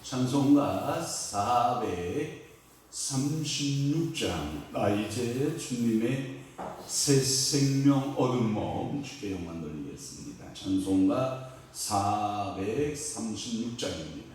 찬송가 436장 이제 주님의 새 생명 얻은 몸 주께 영광 돌리겠습니다. 찬송가 436장입니다.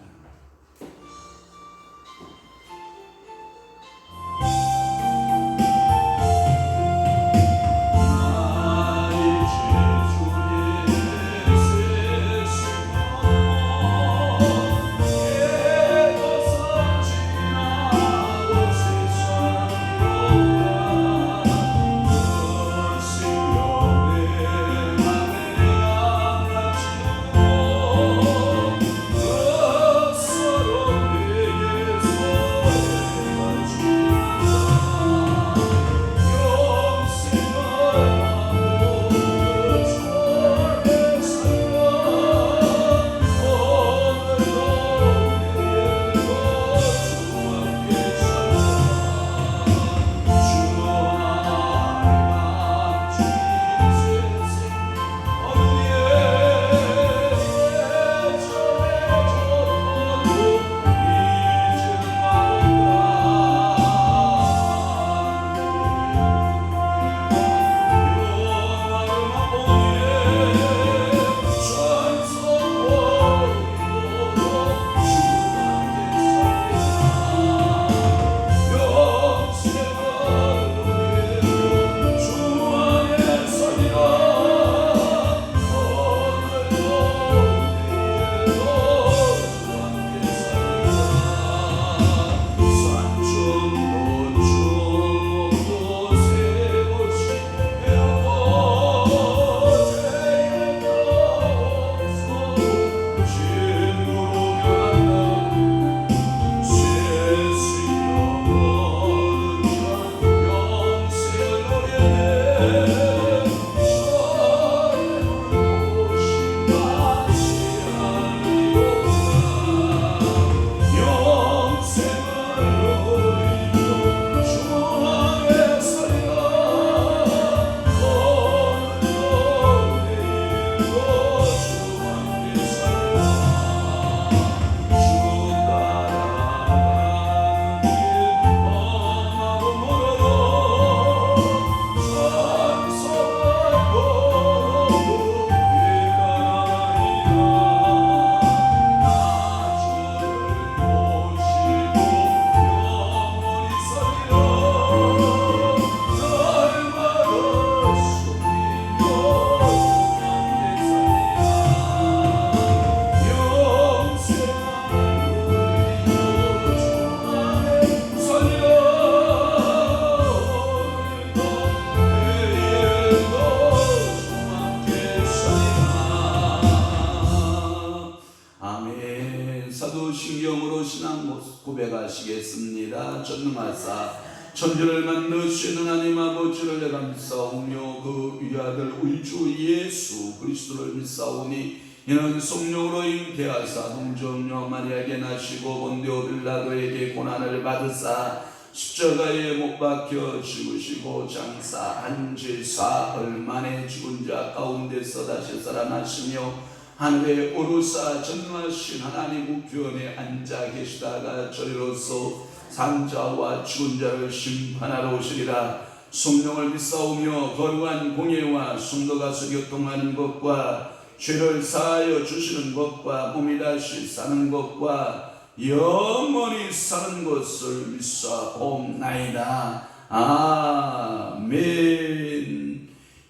사도신경으로 신앙 고백하시겠습니다. 전능하사 천지를 만드신 하나님 아버지를 내가 믿사오며 그 위아들 우리 주 예수 그리스도를 믿사오니 이는 성령으로 잉태하사 동정녀 마리아에게 나시고 본디오 빌라도에게 고난을 받으사 십자가에 못 박혀 죽으시고 장사한 지 사흘 만에 죽은 자 가운데서 다시 살아나시며 하늘에 오르사 전능하신 하나님 우편에 앉아 계시다가 저리로서 산자와 죽은 자를 심판하러 오시리라. 성령을 믿사오며 거룩한 공예와 성도가 교통하는 것과 죄를 사하여 주시는 것과 몸이 다시 사는 것과 영원히 사는 것을 믿사옵나이다. 아멘.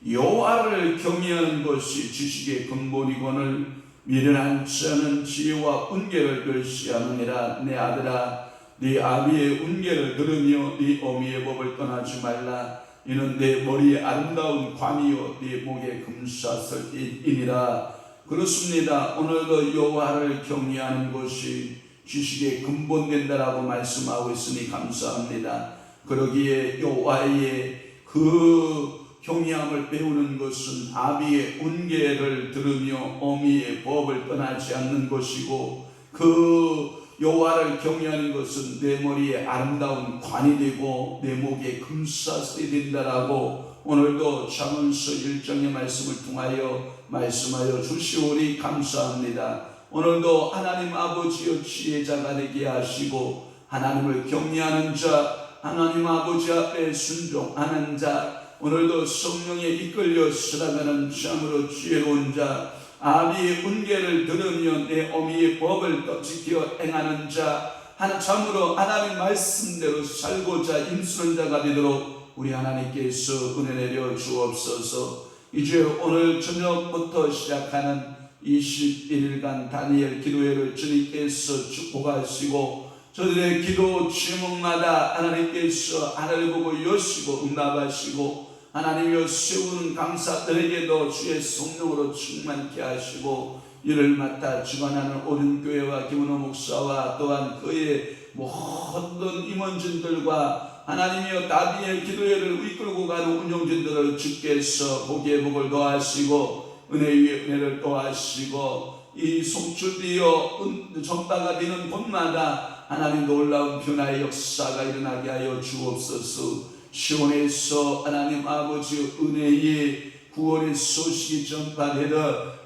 여호와를 경외하는 것이 지식의 근본이거늘 미련하지 않은 지혜와 은혜를 결시하느니라. 내 아들아, 네 아비의 은혜를 들으며 네 어미의 법을 떠나지 말라. 이는 내 머리에 아름다운 관이요 네 목에 금사슬이니라. 그렇습니다. 오늘도 여호와를 경외하는 것이 지식의 근본된다라고 말씀하고 있으니 감사합니다. 그러기에 여호와의 그 경외함을 배우는 것은 아비의 은혜를 들으며 어미의 법을 떠나지 않는 것이고, 그 여호와를 경외하는 것은 내 머리에 아름다운 관이 되고 내 목에 금사슬이 된다라고 오늘도 잠언서 1장의 말씀을 통하여 말씀하여 주시오니 감사합니다. 오늘도 하나님 아버지의 지혜자가 되게 하시고 하나님을 경외하는 자, 하나님 아버지 앞에 순종하는 자, 오늘도 성령에 이끌려 살아가는 참으로 지혜로운 자, 아비의 훈계를 들으며 내 어미의 법을 지켜 행하는 자, 참으로 하나님 말씀대로 살고자 힘쓰는 자가 되도록 우리 하나님께서 은혜 내려 주옵소서. 이제 오늘 저녁부터 시작하는 21일간 다니엘 기도회를 주님께서 축복하시고 저들의 기도 제목마다 하나님께서 하늘을 보고 여시고 응답하시고 하나님여 세우는 강사들에게도 주의 성령으로 충만케 하시고 이를 맡아 주관하는 오륜교회와 김은호 목사와 또한 그의 모든 임원진들과 하나님이여 다니엘 기도회를 이끌고 가는 운영진들을 주께서 복의 복을 더하시고 은혜 위에 은혜를 더하시고 이 송출되어 전파가 되는 곳마다 하나님 놀라운 변화의 역사가 일어나게 하여 주옵소서. 시온에서 하나님 아버지 은혜의 구원의 소식이 전파되듯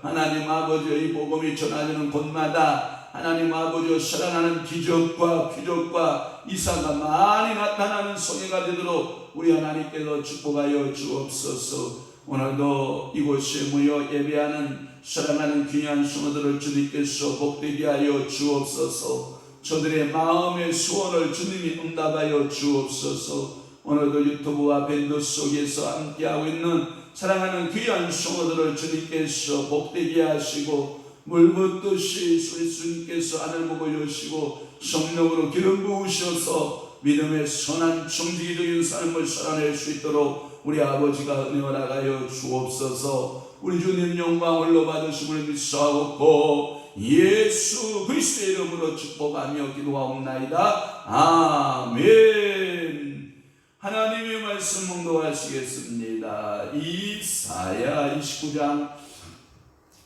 하나님 아버지의 복음이 전하되는 곳마다 하나님 아버지의 살아나는 기적과 귀족과 이사가 많이 나타나는 성회가 되도록 우리 하나님께서 축복하여 주옵소서. 오늘도 이곳에 모여 예배하는 사랑하는 귀한 성도들을 주님께서 복되게 하여 주옵소서. 저들의 마음의 소원을 주님이 응답하여 주옵소서. 오늘도 유튜브와 밴드 속에서 함께하고 있는 사랑하는 귀한 성도들을 주님께서 복되게 하시고 물붓듯이 주님께서 하늘 보고 여시고 성령으로 기름 부으셔서 믿음의 선한 정직적인 삶을 살아낼 수 있도록 우리 아버지가 은혜 허락하여 주옵소서. 우리 주님 영광을 받으심을 믿사옵고 예수 그리스도의 이름으로 축복하며 기도하옵나이다. 아멘. 하나님의 말씀 봉독하시겠습니다. 이사야 29장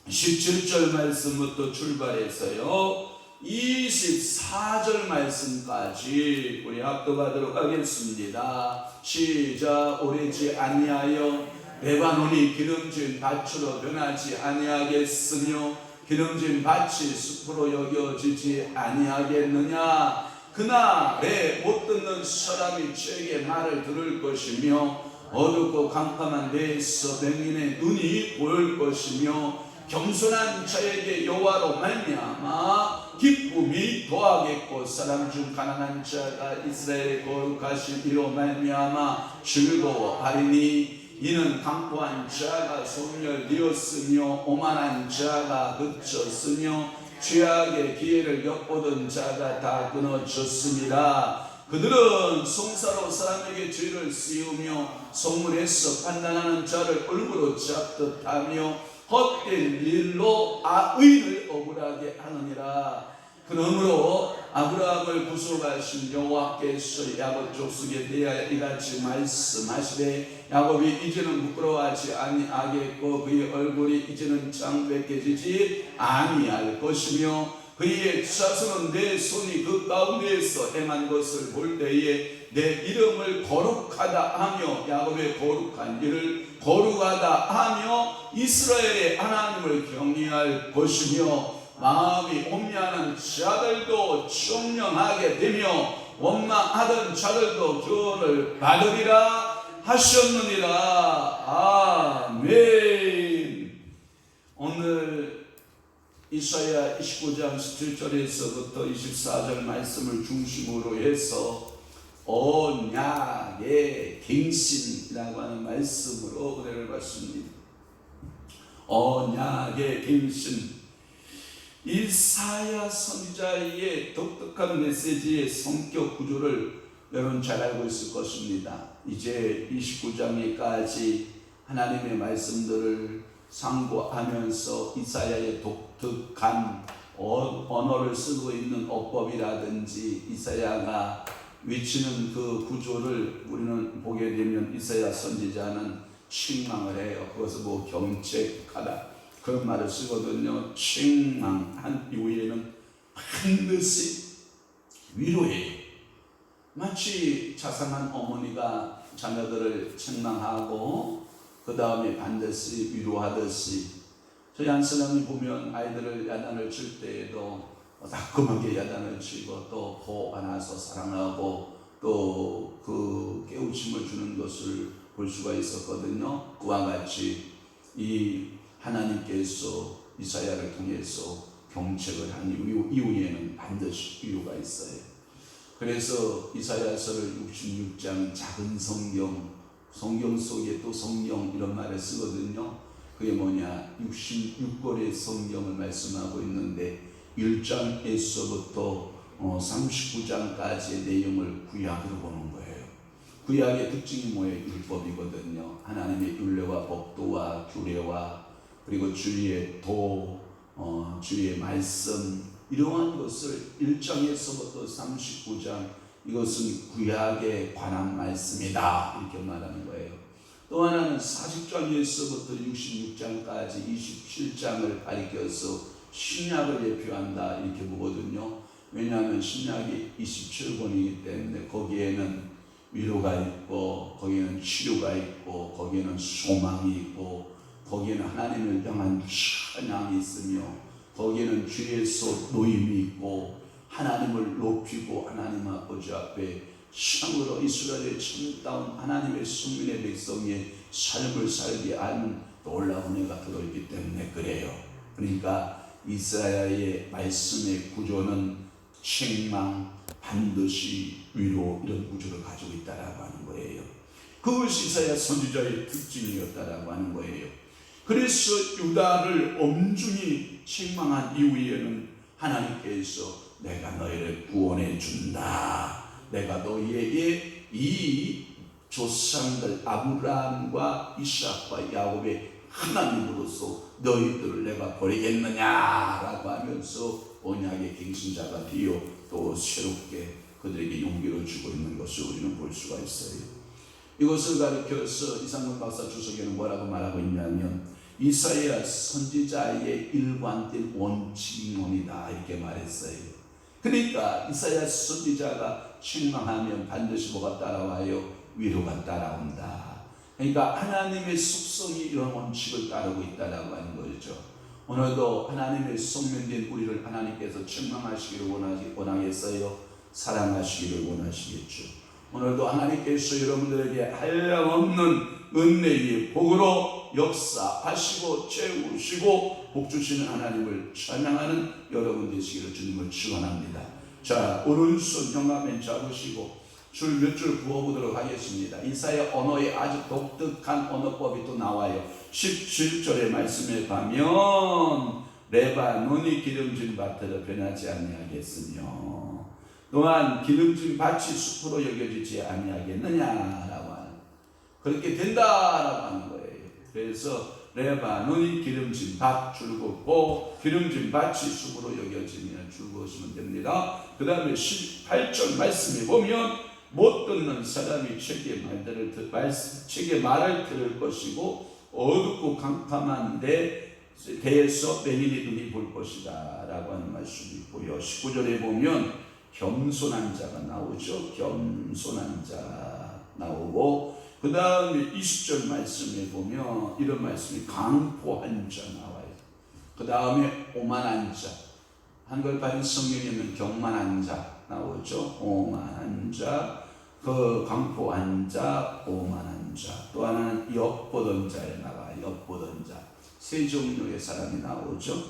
17절 말씀부터 출발해서요 24절 말씀까지 우리 합독하도록 하겠습니다. 시작. 오래지 아니하여 레바논이 기름진 밭으로 변하지 아니하겠으며 기름진 밭이 숲으로 여겨지지 아니하겠느냐. 그날에 못 듣는 사람이 저에게 말을 들을 것이며 어둡고 캄캄한 데에서 맹인의 눈이 보일 것이며 겸손한 자에게 여호와로 말미암아 기쁨이 더하겠고 사람 중 가난한 자가 이스라엘의 거룩하신 이로 말미암아 즐거워하리니 이는 강포한 자가 소멸되었으며 오만한 자가 그쳤으며 죄악의 기회를 엿보던 자가 다 끊어졌습니다. 그들은 송사로 사람에게 죄를 씌우며 성문에서 판단하는 자를 얼굴로 잡듯 하며 헛된 일로 의인을 억울하게 하느니라. 그러므로 아브라함을 구속하신 여호와께서 야곱 족속에 대하여 이같이 말씀하시되 야곱이 이제는 부끄러워하지 아니하겠고 그의 얼굴이 이제는 창백해지지 아니할 것이며 그의 자손은 내 손이 그 가운데에서 행한 것을 볼 때에 내 이름을 거룩하다 하며 야곱의 거룩한 일을 거룩하다 하며 이스라엘의 하나님을 경외할 것이며 마음이 혼미하는 자들도 청령하게 되며 원망하던 자들도 구원을 받으리라 하셨느니라. 아멘. 오늘 이사야 29장 17절에서부터 24절 말씀을 중심으로 해서 언약의 갱신이라고 하는 말씀으로 은혜를 받습니다. 언약의 갱신. 이사야 선지자의 독특한 메시지의 성격 구조를 여러분 잘 알고 있을 것입니다. 이제 29장에까지 하나님의 말씀들을 상고하면서 이사야의 독특한 언어를 쓰고 있는 어법이라든지 이사야가 외치는 그 구조를 우리는 보게 되면 이사야 선지자는 책망을 해요. 그것을 뭐 경책하다 그런 말을 쓰거든요. 책망한 이후에는 반드시 위로해요. 마치 자상한 어머니가 자녀들을 책망하고 그 다음에 반드시 위로하듯이 저희 한 사람이 보면 아이들을 야단을 칠 때에도 따끔하게 야단을 치고 또 안아서 사랑하고 또 그 깨우침을 주는 것을 볼 수가 있었거든요. 그와 같이 이 하나님께서 이사야를 통해서 경책을 한 이후에는 반드시 이유가 있어요. 그래서 이사야서를 66장 작은 성경 속에 또 성령 이런 말을 쓰거든요. 그게 뭐냐, 66권의 성경을 말씀하고 있는데 1장에서부터 39장까지의 내용을 구약으로 보는 거예요. 구약의 특징이 뭐예요? 율법이거든요. 하나님의 율례와 법도와 규례와 그리고 주의 주의 말씀, 이러한 것을 1장에서부터 39장, 이것은 구약에 관한 말씀이다 이렇게 말하는 거예요. 또 하나는 40장에서부터 66장까지 27장을 가리켜서 신약을 예표한다 이렇게 보거든요. 왜냐하면 신약이 27권이기 때문에 거기에는 위로가 있고 거기에는 치료가 있고 거기에는 소망이 있고 거기에는 하나님을 향한 찬양이 있으며 거기에는 주에서 노임이 있고 하나님을 높이고 하나님 아버지 앞에 참으로 이스라엘의 참다운 하나님의 성민의 백성의 삶을 살게 하는 놀라운 애가 들어있기 때문에 그래요. 그러니까 이사야의 말씀의 구조는 책망, 반드시 위로, 이런 구조를 가지고 있다라고 하는 거예요. 그것이 이사야 선지자의 특징이었다라고 하는 거예요. 그래서 유다를 엄중히 책망한 이후에는 하나님께서 내가 너희를 구원해 준다. 내가 너희에게 이 조상들 아브라함과 이삭과 야곱의 하나님으로서 너희들을 내가 버리겠느냐라고 하면서 언약의 갱신자가 되어 또 새롭게 그들에게 용기를 주고 있는 것을 우리는 볼 수가 있어요. 이것을 가리켜서 이상문 박사 주석에는 뭐라고 말하고 있냐면 이사야 선지자의 일관된 원칙론이다 이렇게 말했어요. 그러니까 이사야 선지자가 책망하면 반드시 뭐가 따라와요? 위로가 따라온다. 그러니까 하나님의 속성이 이런 원칙을 따르고 있다라고 하는 거죠. 오늘도 하나님의 성면된 우리를 하나님께서 책망하시기를 원하겠어요? 사랑하시기를 원하시겠죠. 오늘도 하나님께서 여러분들에게 한량없는 은혜의 복으로 역사하시고 채우시고 복주시는 하나님을 찬양하는 여러분 되시기를 주님을 축원합니다. 자, 오른손 경감에 잡으시고 줄 몇 줄 부어보도록 하겠습니다. 이사야 언어에 아주 독특한 언어법이 또 나와요. 17절의 말씀에 가면 레바논이 기름진 밭으로 변하지 아니하겠으며 또한 기름진 밭이 숲으로 여겨지지 아니하겠느냐라고 하는, 그렇게 된다라고 하는 거예요. 그래서 레바논이 기름진 밭 줄긋고 기름진 밭이 숲으로 여겨지면 줄긋으시면 됩니다. 그 다음에 18절 말씀에 보면 못 듣는 사람이 책의 말을 들을 것이고 어둡고 캄캄한 데에서 맹인의 눈이 볼 것이다 라고 하는 말씀이 있고요. 19절에 보면 겸손한 자가 나오죠. 겸손한 자 나오고 그 다음에 20절 말씀에 보면 이런 말씀이 강포한 자 나와요. 그 다음에 오만한 자, 한글판 성경에는 경만한 자 나오죠. 오만한 자, 그 강포한 자, 오만한 자, 또 하나는 엿보던 자에 나와요. 엿보던 자, 세 종류의 사람이 나오죠.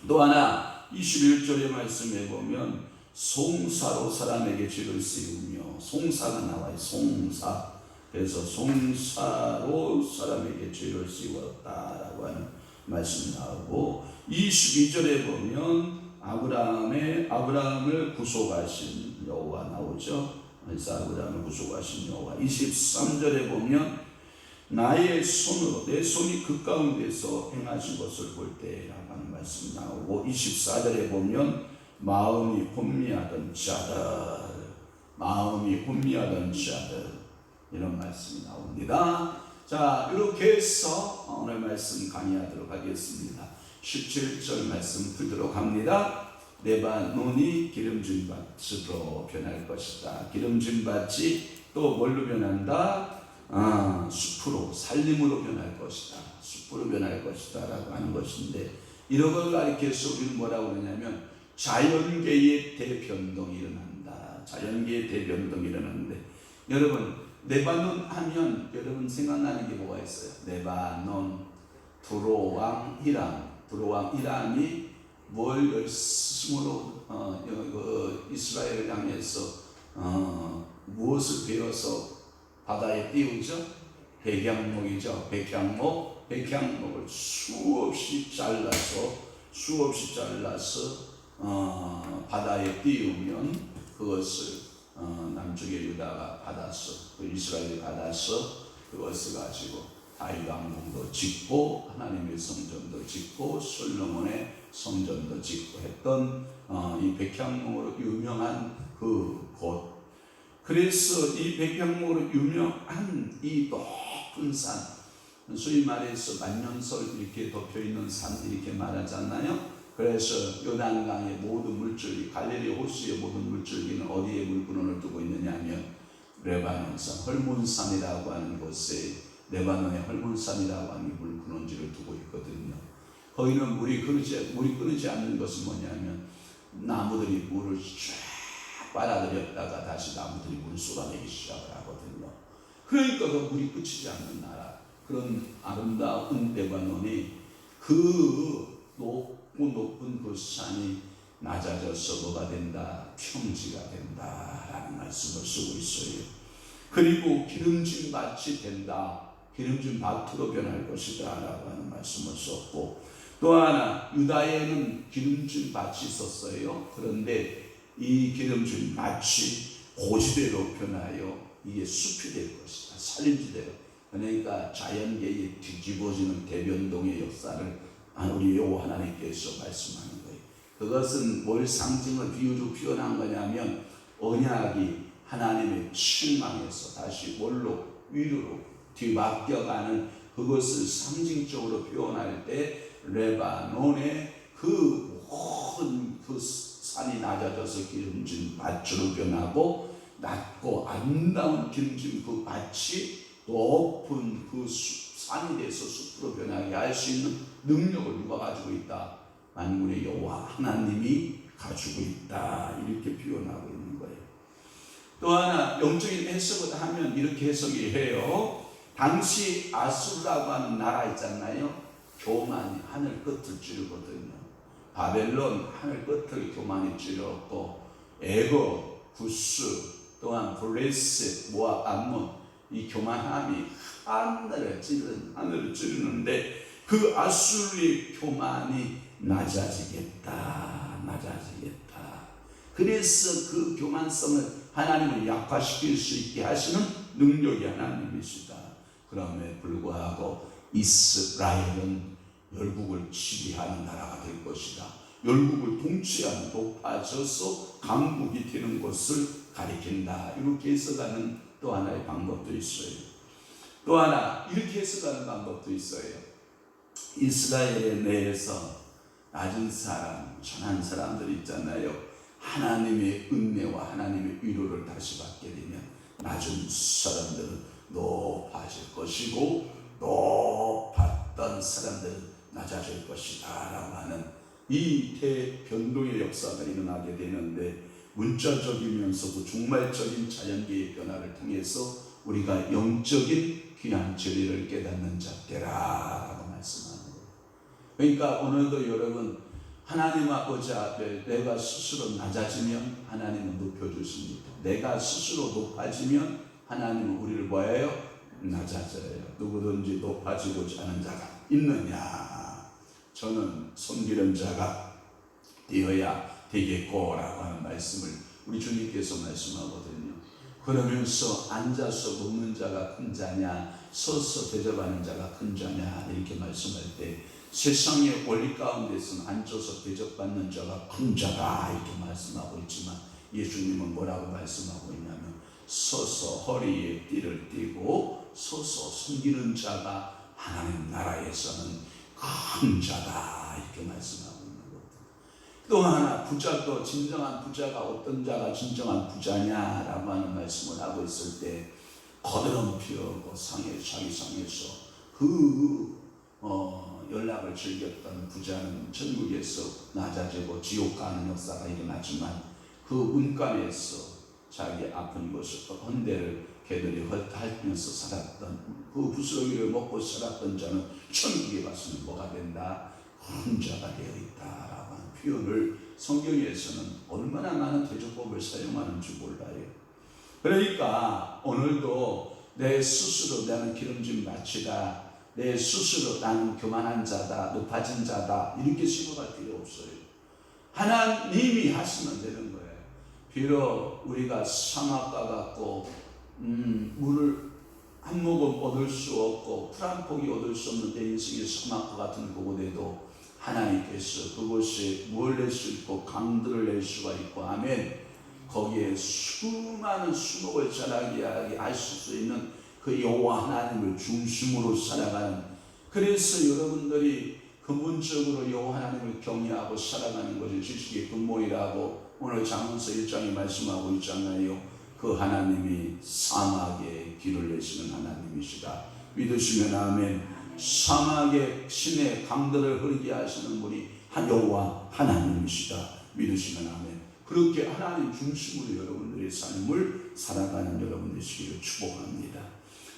또 하나 21절의 말씀에 보면 송사로 사람에게 죄를 씌우며, 송사가 나와요. 송사. 그래서 송사로 사람에게 죄를 씌웠다라고 하는 말씀이 나오고 22절에 보면 아브라함을 구속하신 여호와 나오죠. 그래서 아브라함을 구속하신 여호와. 23절에 보면 나의 손으로 내 손이 그 가운데서 행하신 것을 볼 때라고 하는 말씀이 나오고 24절에 보면 마음이 혼미하던 자들 이런 말씀이 나옵니다. 자, 이렇게 해서 오늘 말씀 강의하도록 하겠습니다. 17절 말씀 풀도록 합니다. 레바논이 기름진 밭으로 변할 것이다. 기름진 밭이 또 뭘로 변한다? 숲으로, 살림으로 변할 것이다. 숲으로 숲으로 변할 것이다 라고 하는 것인데, 이런 걸 가리켜서 우리는 뭐라고 그러냐면 자연계의 대변동이 일어난다. 자연계의 대변동이 일어나는데, 여러분 레바논 하면 여러분 생각나는 게 뭐가 있어요? 레바논, 두로왕 히람. 두로왕 히람이 뭘 스스로 이스라엘을 향해서 무엇을 베어서 바다에 띄우죠? 백향목이죠. 백향목을 수없이 잘라서 바다에 띄우면 그것을 남쪽의 유다가 받아서, 이스라엘이 받아서 그것을 가지고 다윗 왕궁도 짓고 하나님의 성전도 짓고 솔로몬의 성전도 짓고 했던 이 백향목으로 유명한 그 곳. 그래서 이 백향목으로 유명한 이 높은 산, 소위 말해서 만년설 이렇게 덮여있는 산 이렇게 말하잖아요. 그래서 요단강의 모든 물줄기, 갈릴리 호수의 모든 물줄기는 어디에 물근원을 두고 있느냐 하면 레바논산, 헐몬산이라고 하는 곳에, 레바논의 헐몬산이라고 하는 물근원지를 두고 있거든요. 거기는 물이 끓지 않는 것은 뭐냐면 나무들이 물을 쫙 빨아들였다가 다시 나무들이 물을 쏟아내기 시작을 하거든요. 그러니까 그 물이 끝이지 않는 나라, 그런 아름다운 레바논이 그 높은 그 산이 낮아져서 뭐가 된다? 평지가 된다라는 말씀을 쓰고 있어요. 그리고 기름진 밭이 된다. 기름진 밭으로 변할 것이다 라고 하는 말씀을 썼고, 또 하나 유다에는 기름진 밭이 있었어요. 그런데 이 기름진 밭이 고지대로 변하여 이게 숲이 될 것이다. 산림지대로. 그러니까 자연계에 뒤집어지는 대변동의 역사를 우리 여호와 하나님께서 말씀하는 거예요. 그것은 뭘 상징을 비유로 표현한 거냐면, 언약이 하나님의 실망에서 다시 뭘로? 위로 뒤바뀌어가는 그것을 상징적으로 표현할 때 레바논의 그 모든 그 산이 낮아져서 기름진 밭으로 변하고, 낮고 아름다운 기름진 그 밭이 높은 그 산이 돼서 숲으로 변하게 할 수 있는 능력을 누가 가지고 있다? 만군의 여호와 하나님이 가지고 있다. 이렇게 표현하고 있는 거예요. 또 하나 영적인 해석을 하면 이렇게 해석이 해요. 당시 아수르라고 하는 나라 있잖아요. 교만이 하늘 끝을 찌르거든요. 바벨론 하늘 끝을 교만이 찌르고, 에거, 구스, 또한 블레셋, 모압, 암몬, 이 교만함이 하늘을 찌르는데 그 아수르의 교만이 낮아지겠다. 그래서 그 교만성을 하나님을 약화시킬 수 있게 하시는 능력이 하나님이시다. 그럼에 불구하고 이스라엘은 열국을 지배하는 나라가 될 것이다. 열국을 통치하는, 높아져서 강국이 되는 것을 가리킨다. 이렇게 해석하는 또 하나의 방법도 있어요. 또 하나 이렇게 해석하는 방법도 있어요. 이스라엘 내에서 낮은 사람, 천한 사람들이 있잖아요. 하나님의 은혜와 하나님의 위로를 다시 받게 되면 낮은 사람들은 높아질 것이고, 높았던 사람들은 낮아질 것이다 라고 하는 이 대변동의 역사가 일어나게 되는데, 문자적이면서도 종말적인 자연계의 변화를 통해서 우리가 영적인 귀한 진리를 깨닫는 자 되라 라고 말씀하는 거예요. 그러니까 오늘도 여러분, 하나님 아버지 앞에 내가 스스로 낮아지면 하나님은 높여주십니다. 내가 스스로 높아지면 하나님은 우리를 뭐예요? 낮아져요. 누구든지 높아지고자 하는 자가 있느냐? 저는 섬기는 자가 되어야 되겠고 라고 하는 말씀을 우리 주님께서 말씀하거든요. 그러면서 앉아서 먹는 자가 큰 자냐, 서서 대접하는 자가 큰 자냐 이렇게 말씀할 때, 세상의 원리 가운데서는 앉아서 대접받는 자가 큰 자다 이렇게 말씀하고 있지만, 예수님은 뭐라고 말씀하고 있냐면 서서 허리에 띠를 띠고 서서 섬기는 자가 하나님 나라에서는 큰 자다 이렇게 말씀하고 있는 거예요. 또 하나, 부자도 진정한 부자가 어떤 자가 진정한 부자냐라고 하는 말씀을 하고 있을 때, 거드름 피우고 자기 상에서 그 연락을 즐겼던 부자는 천국에서 낮아지고 지옥 가는 역사가 일어나지만 그 문간에서 자기 아픈 것을 헌대를 개들이 핥으면서 살았던 그 부스러기를 먹고 살았던 자는 천국에 갔으면 뭐가 된다? 혼자가 되어 있다라고 하는 표현을 성경에서는 얼마나 많은 대조법을 사용하는지 몰라요. 그러니까 오늘도 내 스스로 나는 기름진 밭이다, 내 스스로 나는 교만한 자다, 높아진 자다 이렇게 생각할 필요 없어요. 하나님이 하시면 되는 거예요. 비록 우리가 상아과 같고 물을 한 모금 얻을 수 없고 풀 한 포기 얻을 수 없는 내 인생의 사막과 같은 그곳에도 하나님께서 그곳에 뭘 낼 수 있고 강들을 낼 수가 있고 하면 거기에 수많은 수목을 자라게 하실 수 있는 그 여호와 하나님을 중심으로 살아가는, 그래서 여러분들이 근본적으로 여호와 하나님을 경외하고 살아가는 것이 지식의 근본이라고 오늘 잠언서 1장이 말씀하고 있잖아요. 그 하나님이 사막에 길을 내시는 하나님이시다. 믿으시면 아멘. 사막에 신의 강들을 흐르게 하시는 분이 여호와 하나님이시다. 믿으시면 아멘. 그렇게 하나님 중심으로 여러분들의 삶을 살아가는 여러분 되시기를 축복합니다.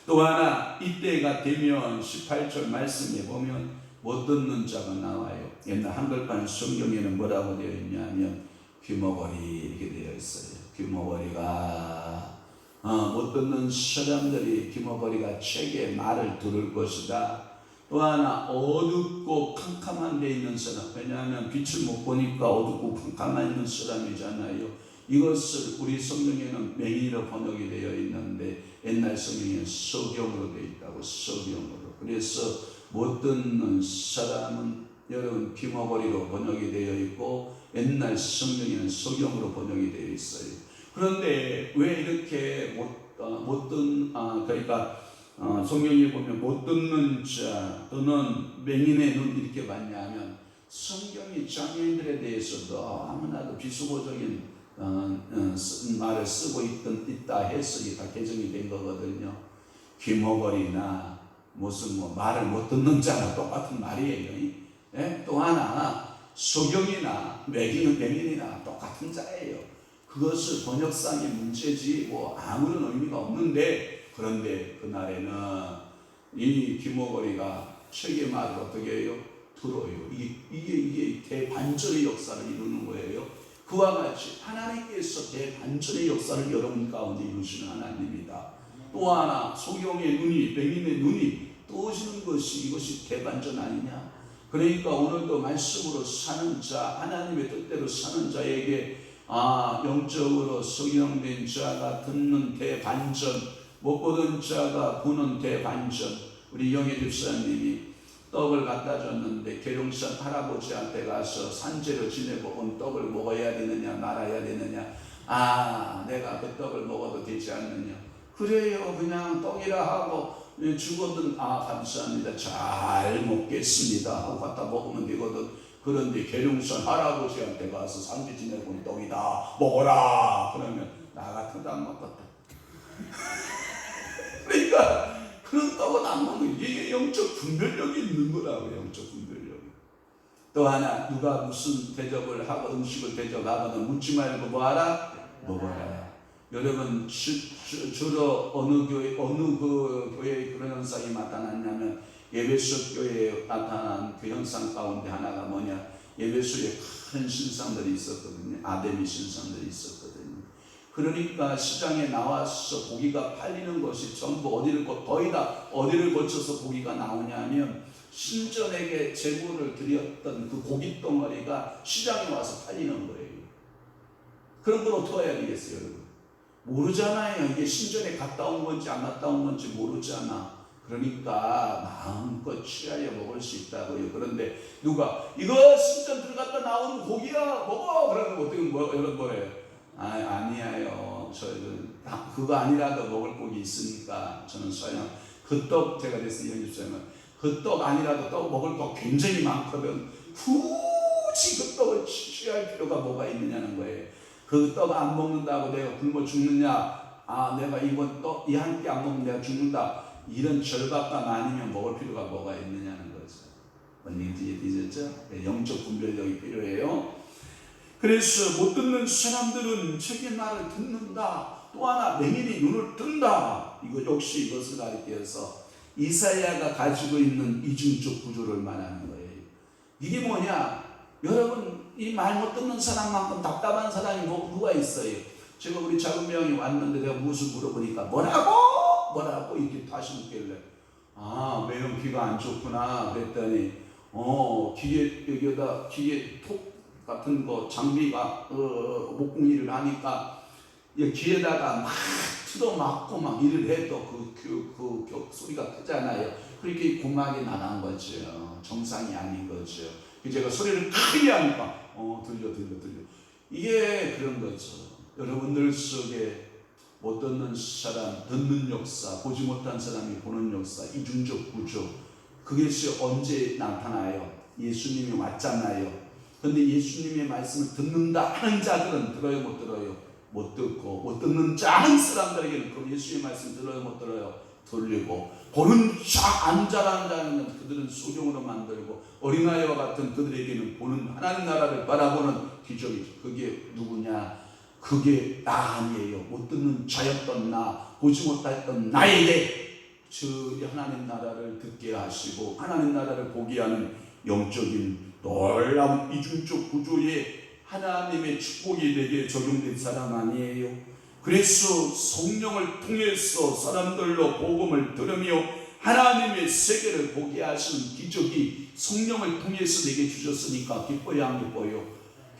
또 하나, 이때가 되면 18절 말씀에 보면 못 듣는 자가 나와요. 옛날 한글판 성경에는 뭐라고 되어 있냐면 귀머거리 이렇게 되어 있어요. 귀머거리가 못 듣는 사람들이 귀머거리가 책의 말을 들을 것이다. 또 하나, 어둡고 캄캄한 데 있는 사람, 왜냐하면 빛을 못 보니까 어둡고 캄캄한 있는 사람이잖아요. 이것을 우리 성경에는 맹인으로 번역이 되어 있는데 옛날 성경에는 서경으로 되어 있다고. 서경으로. 그래서 못 듣는 사람은 여러분 귀머거리로 번역이 되어 있고 옛날 성경에는 서경으로 번역이 되어 있어요. 그런데 왜 이렇게 그러니까 성경에 보면 못 듣는 자 또는 맹인의 눈 이렇게 봤냐면 성경이 장애인들에 대해서 너무나도 비수고적인 말을 쓰고 있다 해석이 다 개정이 된 거거든요. 귀머거리나 무슨 말을 못 듣는 자나 똑같은 말이에요. 예? 또 하나, 소경이나 맹인이나 똑같은 자예요. 그것을 번역상의 문제지 아무런 의미가 없는데, 그런데 그날에는 이 귀머거리가 책의 말을 어떻게 해요? 들어요. 이게 대반전의 역사를 이루는 거예요. 그와 같이 하나님께서 대반전의 역사를 여러분 가운데 이루시는 하나님이다. 또 하나, 소경의 눈이, 맹인의 눈이 떠오시는 것이 이것이 대반전 아니냐? 그러니까 오늘도 말씀으로 사는 자, 하나님의 뜻대로 사는 자에게 영적으로 성령된 자가 듣는 대반전, 못 보던 자가 보는 대반전. 우리 영애 집사님이 떡을 갖다 줬는데 계룡산 할아버지한테 가서 산재로 지내고 온 떡을 먹어야 되느냐 말아야 되느냐, 내가 그 떡을 먹어도 되지 않느냐. 그래요, 그냥 떡이라 하고 죽어든 감사합니다, 잘 먹겠습니다 하고 갖다 먹으면 되거든. 그런데 계룡산 할아버지한테 가서 산재 지내고 온 떡이다 먹어라 그러면 나 같아도 안 먹겠다. 그러니까 그런 떡은 안 먹는, 이게 영적 분별력이 있는 거라고요. 영적 분별력이. 또 하나, 누가 무슨 대접을 하고 음식을 대접하거든 묻지 말고 뭐하라? 먹어라. 여러분 주로 어느 교회에 그런 현상이 나타났냐면 에베소 교회에 나타난 그 현상 가운데 하나가 뭐냐, 에베소에 큰 신상들이 있었거든요. 아데미 신상들이 있었거든요. 그러니까 시장에 나와서 고기가 팔리는 것이 전부 거의 다 어디를 거쳐서 고기가 나오냐면 신전에게 제물을 드렸던 그 고기 덩어리가 시장에 와서 팔리는 거예요. 그런 걸 어떻게 해야 되겠어요, 여러분? 모르잖아요. 이게 신전에 갔다 온 건지 안 갔다 온 건지 모르잖아. 그러니까 마음껏 취하여 먹을 수 있다고요. 그런데 누가 이거 신전 들어갔다 나오는 고기야 먹어 그러면 어떻게 여러분 뭐래요? 아니에요. 저희는 그거 아니라도 먹을 고기 있으니까 저는 ಸ್ವയം 그 떡, 제가 됐어요. 그 떡 아니라도 떡 먹을 거 굉장히 많거든. 굳이 그 떡을 취할 필요가 뭐가 있느냐는 거예요. 그 떡 안 먹는다고 내가 굶어 죽느냐? 내가 이번 떡 이 한 끼 안 먹으면 내가 죽는다. 이런 절박감 아니면 먹을 필요가 뭐가 있느냐는 거죠. 언니들이 되셨죠? 영적 분별력이 필요해요. 그래서 못 듣는 사람들은 책의 말을 듣는다. 또 하나 맹인이 눈을 뜬다. 이거 역시 이것을 가리켜서 이사야가 가지고 있는 이중적 구조를 말하는 거예요. 이게 뭐냐? 여러분 이 말 못 듣는 사람만큼 답답한 사람이 누가 있어요? 제가 우리 작은 명이 왔는데 내가 무엇을 물어보니까 뭐라고 이렇게 다시 묻길래 매형 귀가 안 좋구나 그랬더니 기계 여기다 기계 톡 같은 거 장비가 목공일을 하니까 귀에다가 막 틀어막고 막 일을 해도 그 소리가 크잖아요. 그렇게 고막이 나간 거죠. 정상이 아닌 거죠. 제가 소리를 크게 하니까 들려. 이게 그런 거죠. 여러분들 속에 못 듣는 사람 듣는 역사, 보지 못한 사람이 보는 역사, 이중적 구조, 그것이 언제 나타나요? 예수님이 왔잖아요. 그런데 예수님의 말씀을 듣는다 하는 자들은 들어요 못 들어요? 못 듣고, 못 듣는 자 하는 사람들에게는 그럼 예수의 말씀 들어요 못 들어요? 들리고, 보는 자 안 자라는 자는 그들은 소경으로 만들고, 어린아이와 같은 그들에게는 보는 하나님 나라를 바라보는 기적이죠. 그게 누구냐? 그게 나 아니에요. 못 듣는 자였던 나, 보지 못했던 나에게 저 하나님 나라를 듣게 하시고 하나님 나라를 보게 하는 영적인 놀라운 이중적 구조의 하나님의 축복이 내게 적용된 사람 아니에요. 그래서 성령을 통해서 사람들로 복음을 들으며 하나님의 세계를 보게 하시는 기적이 성령을 통해서 내게 주셨으니까 기뻐야 안 기뻐요?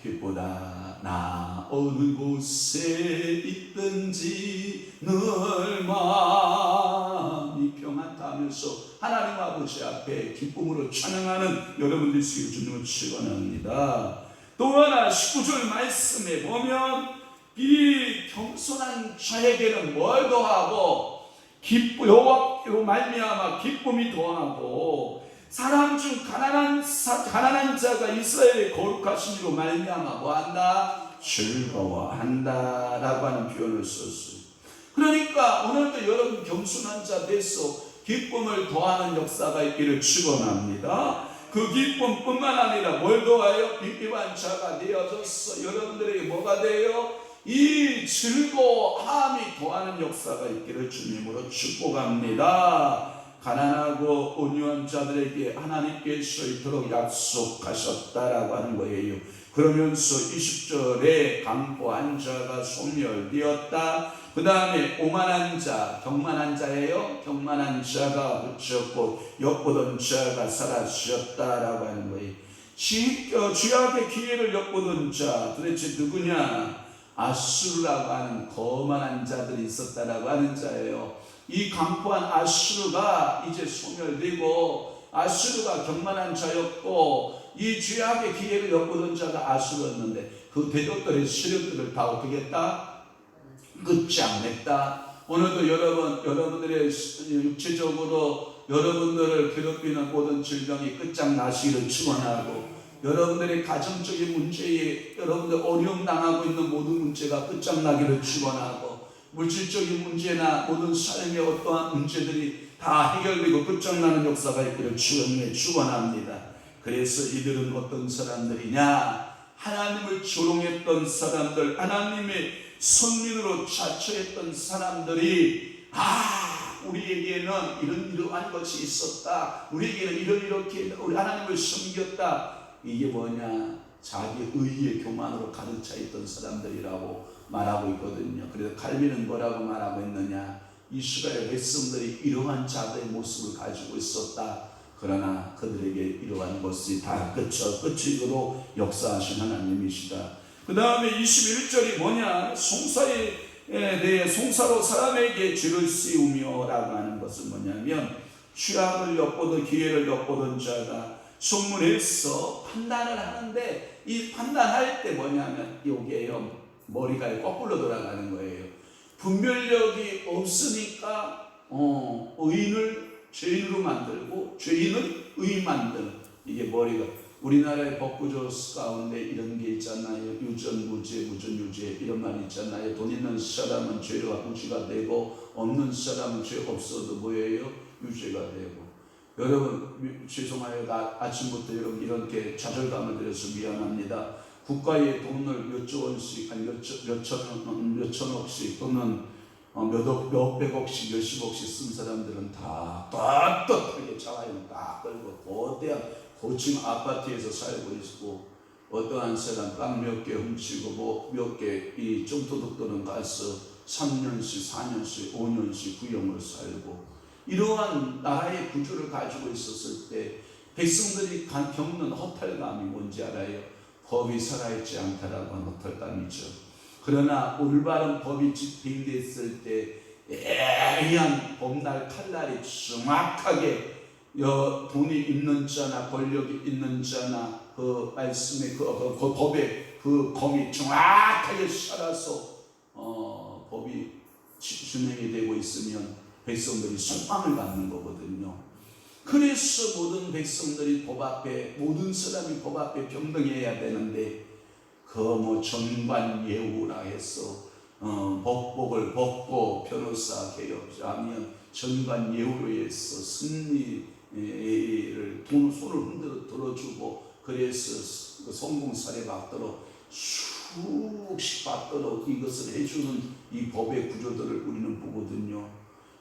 기쁘다. 나 어느 곳에 있든지 늘 마음이 평안다 하면서 하나님 아버지 앞에 기쁨으로 찬양하는 여러분들 되시길 주님을 축원합니다. 또 하나 19절 말씀에 보면 이 겸손한 자에게는 뭘 더하고 여호와로 말미암아 기쁨이 더하고 사람 중 가난한 자가 이스라엘의 거룩하신 이로 말미암아 뭐한다? 즐거워한다 라고 하는 표현을 썼어요. 그러니까 오늘도 여러분 겸손한 자 돼서 기쁨을 더하는 역사가 있기를 축원합니다. 그 기쁨뿐만 아니라 뭘 더하여? 비비한 자가 되어져서 여러분들에게 뭐가 돼요? 이 즐거워함이 더하는 역사가 있기를 주님으로 축복합니다. 가난하고 온유한 자들에게 하나님께서 이토록 약속하셨다라고 하는 거예요. 그러면서 20절에 강포한 자가 소멸되었다. 그 다음에 오만한 자, 경만한 자예요. 경만한 자가 그쳤고 엿보던 자가 사라졌다라고 하는 거예요. 죄악의 기회를 엿보던 자 도대체 누구냐? 아수르라고 하는 거만한 자들이 있었다라고 하는 자예요. 이 강포한 아수르가 이제 소멸되고 아수르가 경만한 자였고 이 죄악의 기회를 엿보던 자가 아수르였는데 그 대적들의 세력들을 다 어떻게 했다? 끝장냈다. 오늘도 여러분들의 육체적으로 여러분들을 괴롭히는 모든 질병이 끝장나시기를 축원하고 여러분들의 가정적인 문제에 여러분들 어려움 당하고 있는 모든 문제가 끝장나기를 축원하고 물질적인 문제나 모든 삶의 어떠한 문제들이 다 해결되고 끝장나는 역사가 있기를 축원합니다. 그래서 이들은 어떤 사람들이냐? 하나님을 조롱했던 사람들, 하나님의 선민으로 자처했던 사람들이 우리에게는 이러한 것이 있었다. 우리에게는 이렇게 우리 하나님을 섬겼다. 이게 뭐냐? 자기 의의 교만으로 가득 차 있던 사람들이라고 말하고 있거든요. 그래서 칼빈은 뭐라고 말하고 있느냐? 이스라엘 백성들이 이러한 자들의 모습을 가지고 있었다. 그러나 그들에게 이러한 것이 다 끝이도록 역사하신 하나님이시다. 그 다음에 21절이 뭐냐? 송사에 대해 송사로 사람에게 죄를 씌우며 라고 하는 것은 뭐냐면 죄악을 엿보던 기회를 엿보던 자가 성문에서 판단을 하는데 이 판단할 때 뭐냐면 요게요, 머리가 거꾸로 돌아가는 거예요. 분별력이 없으니까 의인을 죄인으로 만들고 죄인을 의인 만드는, 이게 머리가 우리나라의 법구조 가운데 이런 게 있잖아요. 유전무죄, 무전유죄 이런 말이 있잖아요. 돈 있는 사람은 죄가 무죄가 되고 없는 사람은 죄 없어도 뭐예요? 유죄가 되고. 여러분 죄송해요. 나 아침부터 여러분 이렇게 좌절감을 들여서 미안합니다. 국가의 돈을 몇조 원씩 아니 몇천억씩 또는 몇백억씩 몇십억씩 쓴 사람들은 다 떳떳하게 자화형 다 끌고 거대한 고층 아파트에서 살고 있고, 어떠한 사람 땅 몇 개 훔치고 뭐 몇 개 이 좀도둑 도는 가서 3년씩 4년씩 5년씩 구형을 살고, 이러한 나라의 구조를 가지고 있었을 때 백성들이 겪는 허탈감이 뭔지 알아요? 법이 살아있지 않다라고 하는 허탈감이죠. 그러나 올바른 법이 집행됐을 때 예리한 법날 칼날이 정확하게 돈이 있는 자나 권력이 있는 자나 그 말씀의 그 법의 그 검이 정확하게 살아서 법이 진행이 되고 있으면 백성들이 소망을 갖는 거거든요. 그래서 모든 백성들이 법 앞에, 모든 사람이 법 앞에 평등해야 되는데, 그 뭐 전관예우라 해서 법복을 벗고 변호사 개업하면 전관예우로 해서 승리를 손을 흔들어 들어주고, 그래서 성공 사례 받도록 수십 받도록 이것을 해주는 이 법의 구조들을 우리는 보거든요.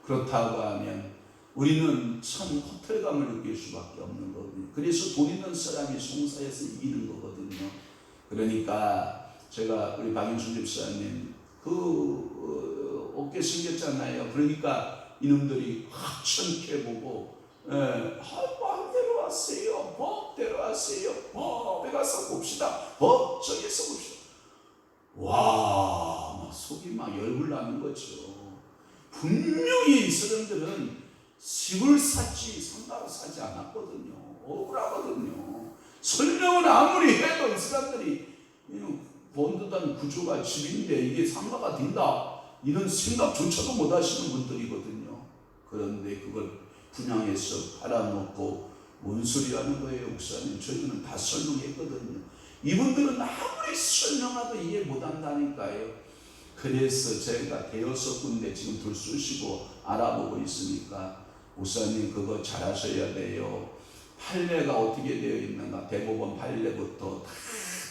그렇다고 하면 우리는 참 허탈감을 느낄 수밖에 없는 거거든요. 그래서 돈 있는 사람이 송사에서 이기는 거거든요. 그러니까 제가 우리 박인순 집사님 어깨 생겼잖아요. 그러니까 이놈들이 하찮게 보고 마음대로 하세요. 법대로 하세요. 법에 가서 봅시다. 법정에서 봅시다. 와, 막 속이 막 열불 나는 거죠. 분명히 이 사람들은 집을 샀지 상가를 사지 않았거든요. 억울하거든요. 설명을 아무리 해도 이 사람들이 본듯한 구조가 집인데 이게 상가가 된다, 이런 생각조차도 못 하시는 분들이거든요. 그런데 그걸 분양해서 팔아놓고 뭔 소리 하는 거예요, 목사님? 저희는 다 설명했거든요. 이분들은 아무리 설명해도 이해 못 한다니까요. 그래서 제가 대여섯 군데 지금 들쑤시고 알아보고 있으니까, 목사님 그거 잘하셔야 돼요. 판례가 어떻게 되어 있는가, 대법원 판례부터 다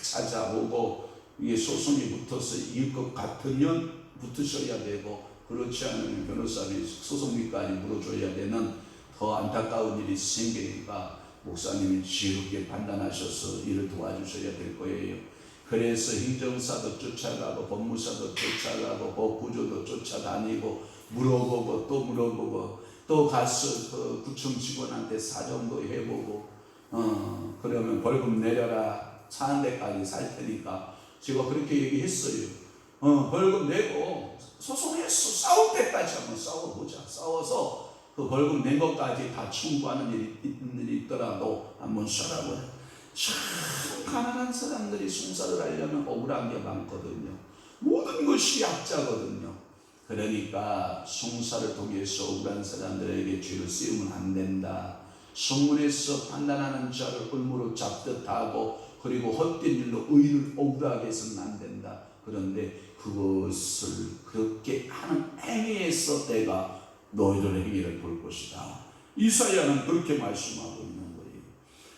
찾아보고, 이게 소송이 붙어서 이길 것 같으면 붙으셔야 되고, 그렇지 않으면 변호사비 소송비까지 물어줘야 되는 더 안타까운 일이 생기니까 목사님이 지혜롭게 판단하셔서 일을 도와주셔야 될 거예요. 그래서 행정사도 쫓아가고 법무사도 쫓아가고 법구조도 쫓아다니고 물어보고 또 물어보고 또 가서 그 구청 직원한테 사정도 해보고 그러면 벌금 내려라, 사는 데까지 살 테니까 제가 그렇게 얘기했어요. 벌금 내고 소송했어, 싸울 때까지 한번 싸워보자. 싸워서 그 벌금 낸 것까지 다 청구하는 일이 있더라도 한번 쉬라고 해. 참 가난한 사람들이 송사를 하려면 억울한 게 많거든요. 모든 것이 약자거든요. 그러니까 송사를 통해서 억울한 사람들에게 죄를 씌우면 안 된다. 성문에서 판단하는 자를 을무로 잡듯 하고, 그리고 헛된 일로 의인을 억울하게 해서는 안 된다. 그런데 그것을 그렇게 하는 행위에서 내가 너희들의 행위를 볼 것이다. 이사야는 그렇게 말씀하고 있는 거예요.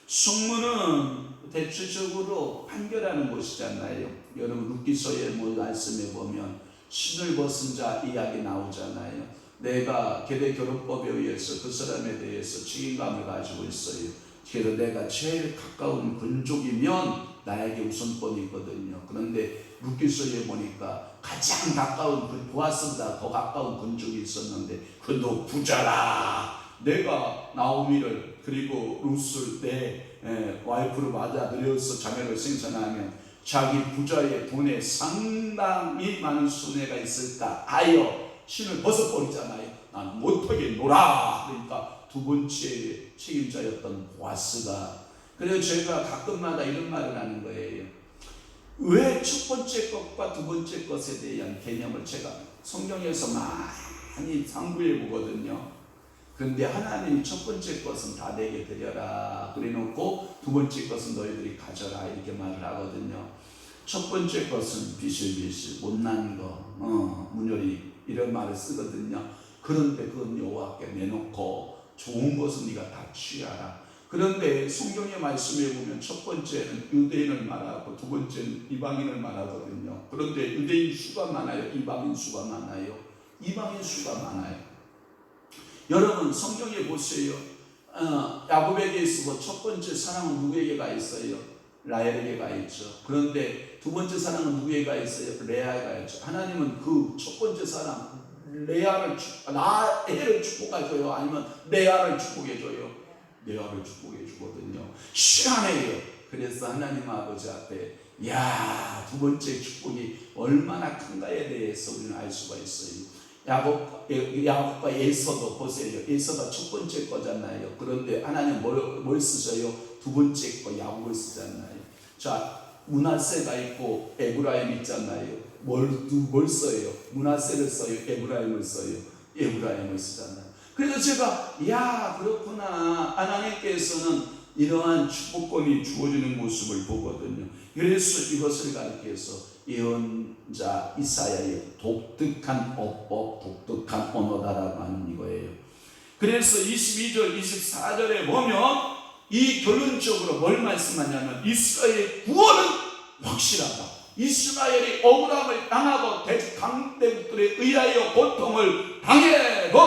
성문은 대체적으로 판결하는 곳이잖아요. 여러분 룻기서의 말씀에 보면 신을 벗은 자 이야기 나오잖아요. 내가 계대결혼법에 의해서 그 사람에 대해서 책임감을 가지고 있어요. 그래서 내가 제일 가까운 군족이면 나에게 우선권이 있거든요. 그런데 룻기서에 보니까 가장 가까운 보아스보다 더 가까운 군족이 있었는데 그도 부자라. 내가 나오미를 그리고 룻을 내 와이프로 맞아들여서 자녀를 생산하면 자기 부자의 돈에 상당히 많은 손해가 있을까 하여 신을 벗어버리잖아요. 난 못하게 놀아. 그러니까 두 번째 책임자였던 보아스가, 그래서 제가 가끔마다 이런 말을 하는 거예요. 왜 첫 번째 것과 두 번째 것에 대한 개념을 제가 성경에서 많이 상부해 보거든요. 그런데 하나님이 첫 번째 것은 다 내게 드려라 그래 놓고 두 번째 것은 너희들이 가져라 이렇게 말을 하거든요. 첫 번째 것은 비실비실 못난 거 문열이 이런 말을 쓰거든요. 그런데 그건 여호와께 내놓고 좋은 것은 네가 다 취하라. 그런데 성경의 말씀에 보면 첫 번째는 유대인을 말하고 두 번째는 이방인을 말하거든요. 그런데 유대인 수가 많아요? 이방인 수가 많아요? 이방인 수가 많아요. 여러분 성경에 보세요. 야곱에게 있어서 첫 번째 사랑은 누구에게가 있어요? 라헬에게가 있죠. 그런데 두 번째 사랑은 누구에게가 있어요? 레아가 있죠. 하나님은 그 첫 번째 사랑 라헬을 축복해줘요? 아니면 레아를 축복해줘요? 레아를 축복해주거든요. 시간이에요. 그래서 하나님 아버지 앞에 두 번째 축복이 얼마나 큰가에 대해서 우리는 알 수가 있어요. 야곱과 에서도 보세요. 에서가 첫 번째 거잖아요. 그런데 하나님 뭘 쓰셔요? 두 번째 거 야곱을 쓰잖아요. 자, 므낫세가 있고 에브라임 있잖아요. 뭘 써요? 므낫세를 써요? 에브라임을 써요? 에브라임을 쓰잖아요. 그래서 제가 그렇구나. 하나님께서는 이러한 축복권이 주어지는 모습을 보거든요. 그래서 이것을 가리켜서 예언자 이사야의 독특한 어법, 독특한 언어다라고 하는 이거예요. 그래서 22절, 24절에 보면 이 결론적으로 뭘 말씀하냐면 이스라엘의 구원은 확실하다. 이스라엘이 억울함을 당하고 강대국들에 의하여 고통을 당해도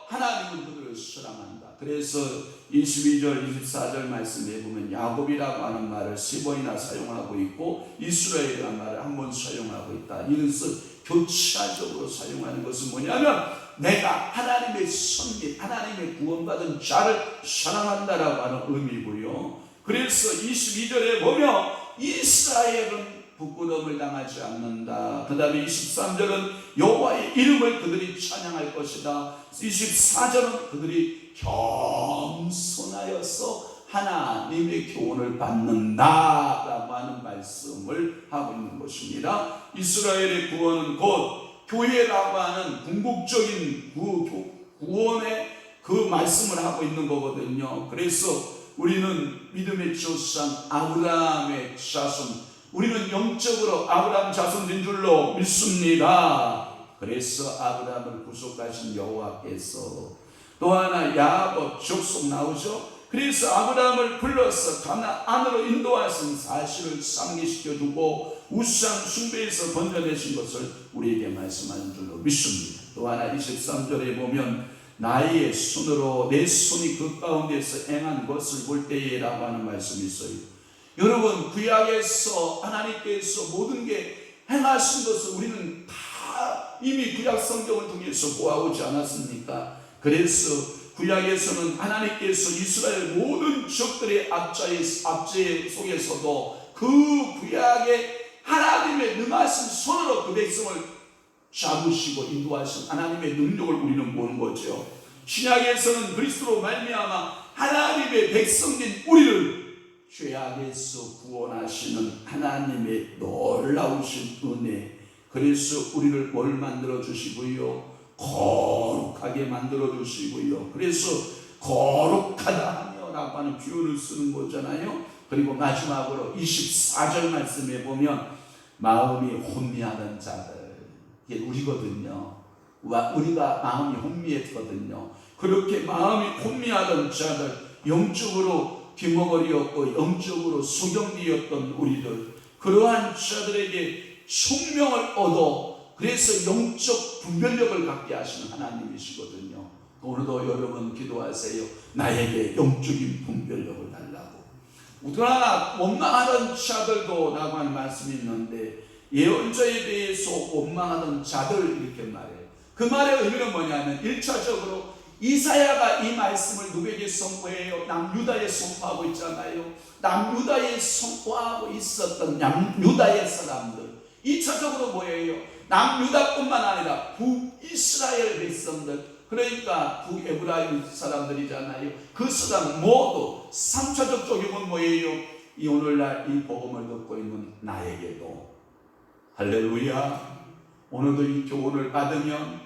하나님은 그들을 사랑한다. 그래서 22절, 24절 말씀에 보면 야곱이라고 하는 말을 10번이나 사용하고 있고 이스라엘이라는 말을 한 번 사용하고 있다. 이것을 교차적으로 사용하는 것은 뭐냐면 내가 하나님의 선민, 하나님의 구원받은 자를 사랑한다라고 하는 의미고요. 그래서 22절에 보면 이스라엘은 부끄러움을 당하지 않는다. 그 다음에 23절은 여호와의 이름을 그들이 찬양할 것이다. 24절은 그들이 겸손하여서 하나님의 교훈을 받는다 라고 하는 말씀을 하고 있는 것입니다. 이스라엘의 구원은 곧 교회라고 하는 궁극적인 구원의 그 말씀을 하고 있는 거거든요. 그래서 우리는 믿음의 조상 아브라함의 자손, 우리는 영적으로 아브라함 자손인 줄로 믿습니다. 그래서 아브라함을 구속하신 여호와께서 또 하나 야곱 족속 나오죠. 그래서 아브라함을 불러서 가나안으로 인도하신 사실을 상기시켜주고 우상 숭배에서 건져내신 것을 우리에게 말씀하는 줄로 믿습니다. 또 하나 23절에 보면 나의 손으로 내 손이 그 가운데서 행한 것을 볼 때에 라고 하는 말씀이 있어요. 여러분 구약에서 하나님께서 모든 게 행하신 것을 우리는 다 이미 구약 성경을 통해서 보아오지 않았습니까? 그래서 구약에서는 하나님께서 이스라엘 모든 적들의 압제 속에서도 그 구약의 하나님의 능하신 손으로 그 백성을 잡으시고 인도하신 하나님의 능력을 우리는 보는 거죠. 신약에서는 그리스도로 말미암아 하나님의 백성인 우리를 죄악에서 구원하시는 하나님의 놀라우신 은혜, 그래서 우리를 뭘 만들어 주시고요? 거룩하게 만들어 주시고요. 그래서 거룩하다 하며 라고 하는 표현을 쓰는 거잖아요. 그리고 마지막으로 24절 말씀에 보면 마음이 혼미하던 자들, 이게 우리거든요. 우리가 마음이 혼미했거든요. 그렇게 마음이 혼미하던 자들, 영적으로 귀머거리였고 영적으로 소경되었던 우리들, 그러한 자들에게 총명을 얻어 그래서 영적 분별력을 갖게 하시는 하나님이시거든요. 오늘도 여러분 기도하세요. 나에게 영적인 분별력을 달라고. 우리나라 원망하던 자들도 라고 하는 말씀이 있는데 예언자에 대해서 원망하던 자들 이렇게 말해요. 그 말의 의미는 뭐냐면 1차적으로 이사야가 이 말씀을 누구에게 선포해요? 남유다에 선포하고 있잖아요. 남유다에 선포하고 있었던 남유다의 사람들. 2차적으로 뭐예요? 남유다뿐만 아니라 북이스라엘 백성들, 그러니까 북에브라임 사람들이잖아요. 그 사람 모두 3차적 적용은 뭐예요? 이 오늘날 이 복음을 듣고 있는 나에게도. 할렐루야. 오늘도 이 교훈을 받으면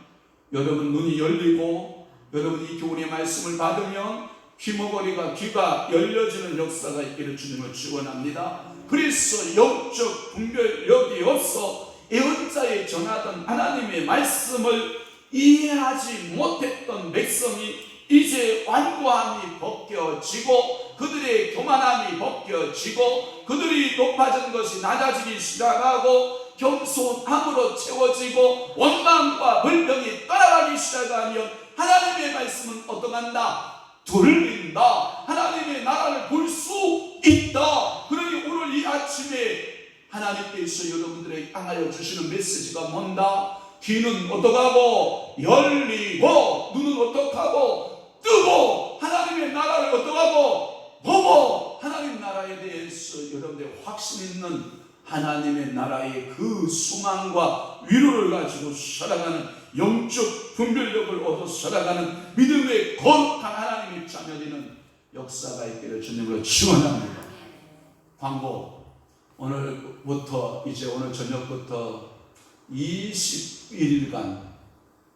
여러분 눈이 열리고 여러분 이 교훈의 말씀을 받으면 귀가 열려지는 역사가 있기를 주님을 축원합니다. 그래서 영적 분별력이 없어 예언자에 전하던 하나님의 말씀을 이해하지 못했던 백성이 이제 완고함이 벗겨지고 그들의 교만함이 벗겨지고 그들이 높아진 것이 낮아지기 시작하고 겸손함으로 채워지고 원망과 불평이 떠나가기 시작하면 하나님의 말씀은 어떠한다? 들린다. 하나님의 나라를 볼 수 있다. 그러니 오늘 이 아침에 하나님께서 여러분들에게 향하여 주시는 메시지가 뭔다? 귀는 어떡하고 열리고 눈은 어떡하고 뜨고 하나님의 나라를 어떡하고 보고 하나님 나라에 대해서 여러분들의 확신 있는 하나님의 나라의 그 소망과 위로를 가지고 살아가는 영적 분별력을 얻어 살아가는 믿음의 거룩한 하나님의 자녀되는 역사가 있기를 주님으로 축원합니다. 광고 오늘부터 이제 오늘 저녁부터 21일간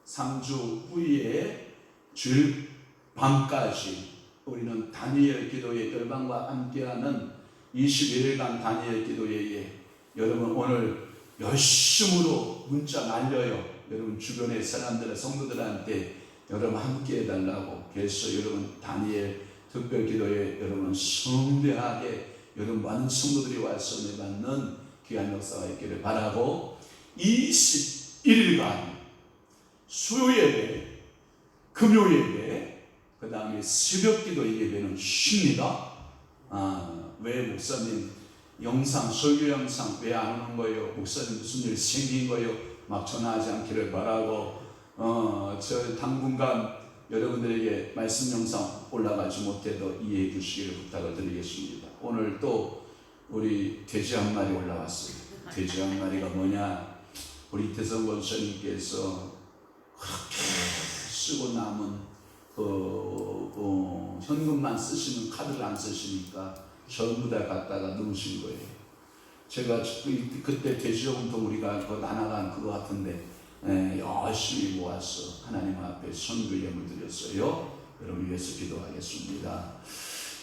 3주 후에 주일 밤까지 우리는 다니엘 기도회 열방과 함께하는 21일간 다니엘 기도회에 여러분 오늘 열심으로 문자 날려요. 여러분 주변의 사람들 성도들한테 여러분 함께 해달라고. 그래서 여러분 다니엘 특별 기도회 여러분 성대하게 여러분 많은 성도들이 와서 은혜 받는 귀한 역사가 있기를 바라고 21일간 수요예배, 금요예배, 그 다음에 새벽기도 예배는 쉽니다. 왜 목사님 영상, 설교 영상 왜 안 오는 거예요? 목사님 무슨 일 생긴 거예요? 막 전화하지 않기를 바라고 저 당분간 여러분들에게 말씀 영상 올라가지 못해도 이해해 주시기를 부탁을 드리겠습니다. 오늘 또 우리 돼지 한 마리 올라왔어요. 돼지 한 마리가 뭐냐? 우리 이태성 권사님께서 그렇게 쓰고 남은 현금만 쓰시는 카드를 안 쓰시니까 전부 다 갖다가 넣으신 거예요. 제가 그때 돼지저금통 우리가 나눠간 그거 같은데 열심히 모아서 하나님 앞에 선교 예물 드렸어요. 여러분 위해서 기도하겠습니다.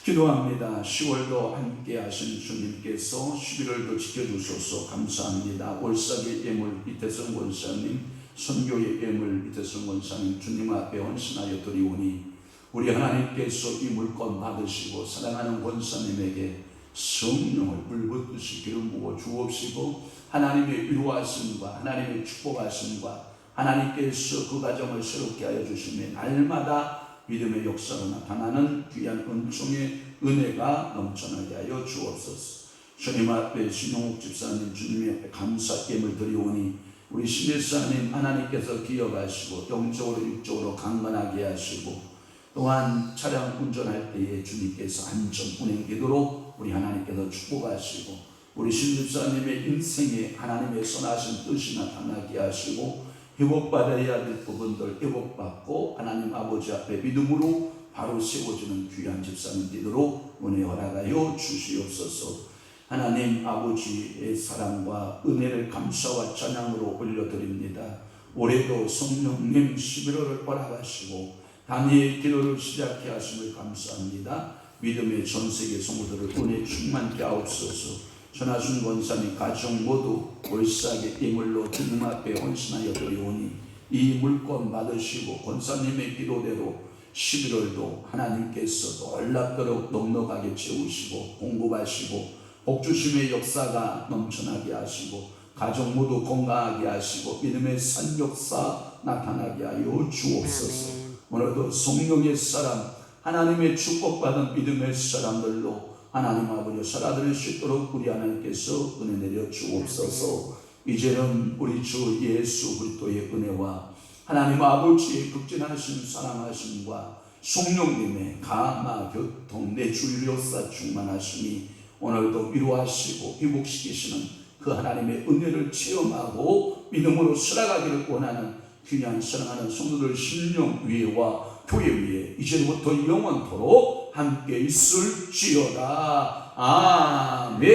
기도합니다. 10월도 함께 하신 주님께서 11월도 지켜주셔서 감사합니다. 올사계 예물 이태성 권사님, 선교의 예물 이태성 권사님 주님 앞에 헌신하여 드리오니 우리 하나님께서 이 물건 받으시고 사랑하는 권사님에게 성령을 불붙으시 기름 부어 주옵시고 하나님의 위로하심과 하나님의 축복하심과 하나님께서 그 가정을 새롭게 하여 주시며 날마다 믿음의 역사로 나타나는 귀한 은총의 은혜가 넘쳐나게 하여 주옵소서. 주님 앞에 신용욱 집사님 주님 앞에 감사 예물 드리오니 우리 신일사님 하나님께서 기억하시고 영적으로 육적으로 강건하게 하시고 또한 차량 운전할 때에 주님께서 안전 운행되도록 우리 하나님께서 축복하시고 우리 신집사님의 인생에 하나님의 선하신 뜻이 나타나게 하시고 회복받아야 될 부분들 회복받고 하나님 아버지 앞에 믿음으로 바로 세워지는 귀한 집사님 되도록 은혜 허락하여 주시옵소서. 하나님 아버지의 사랑과 은혜를 감사와 찬양으로 올려드립니다. 올해도 성령님 11월을 허락하시고 다니엘 기도를 시작해 하심을 감사합니다. 믿음의 전세계 성도들을 은혜 충만케 하옵소서. 전하순 권사님 가정 모두 올싸게 예물로 주님 앞에 헌신하여 드리오니 이 물건 받으시고 권사님의 기도대로 11월도 하나님께서 놀랍도록 넉넉하게 채우시고 공급하시고 복주심의 역사가 넘쳐나게 하시고 가정 모두 건강하게 하시고 믿음의 산역사 나타나게 하여 주옵소서. 오늘도 성령의 사람 하나님의 축복받은 믿음의 사람들로 하나님 아버지 살아드릴 수 있도록 우리 하나님께서 은혜 내려 주옵소서. 이제는 우리 주 예수 그리스도의 은혜와 하나님 아버지의 극진하신 사랑하심과 성령님의 감화 교통 내주의 역사 충만하심이 오늘도 위로하시고 회복시키시는 그 하나님의 은혜를 체험하고 믿음으로 살아가기를 원하는 귀한 사랑하는 성도들 심령 위에와 교회 위에 이제부터 영원토록 함께 있을지어다. 아멘.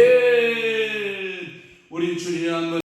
우리 주님